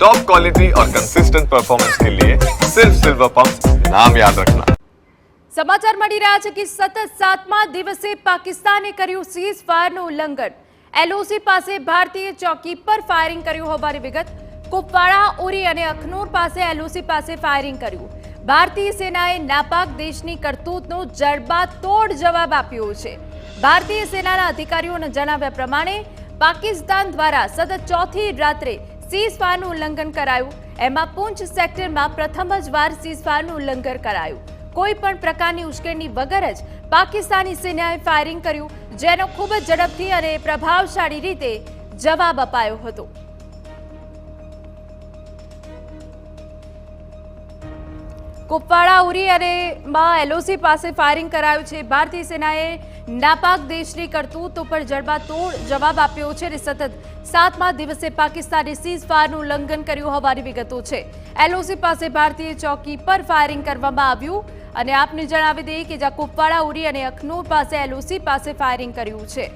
Top quality और consistent performance के लिए सिर्फ सिल्वर पंप नाम याद रखना। સમાચાર મળી રહ્યા છે કે સતત 7મા દિવસે પાકિસ્તાને કર્યું સીઝ ફાયરનું ઉલ્લંઘન। એલઓસી પાસે ભારતીય ચોકી પર ફાયરિંગ કર્યું હોવાની વિગત। કુપવાડા, ઉરી અને અખનૂર પાસે એલઓસી પાસે ફાયરિંગ કર્યું। ભારતીય સેનાએ નાપાક દેશની કરતૂતનો જડબાતોડ જવાબ આપ્યો છે। ભારતીય સેનાના અધિકારીઓના જણાવ્યા પ્રમાણે પાકિસ્તાન દ્વારા સતત ચોથી રાત્રે સીઝ ફાયરનું ઉલ્લંઘન કરાયું। એમાં પૂંછ સેક્ટરમાં પ્રથમ જ વાર સીઝ ફાયરનું ઉલ્લંઘન કરાયું। કોઈ પણ પ્રકારની ઉશ્કેરણી વગર જ પાકિસ્તાની સેનાએ ફાયરિંગ કર્યું, જેનો ખૂબ જ ઝડપથી અને પ્રભાવશાળી રીતે જવાબ અપાયો હતો। કુપવાડા, ઉરી અને એલઓસી પાસે ફાયરિંગ કરાયું છે। ભારતીય સેનાએ નાપાક દેશની કરતૂત ઉપર જડબાતોડ જવાબ આપ્યો છે અને સતત 7મા દિવસે પાકિસ્તાને સીઝ ફાયરનું ઉલ્લંઘન કર્યું હોવાની વિગતો છે। એલઓસી પાસે ભારતીય ચોકી પર ફાયરિંગ કરવામાં આવ્યું અને આપને જણાવી દઈએ કે જ્યાં કુપવાડા, ઉરી અને અખનૂર પાસે એલઓસી પાસે ફાયરિંગ કર્યું છે।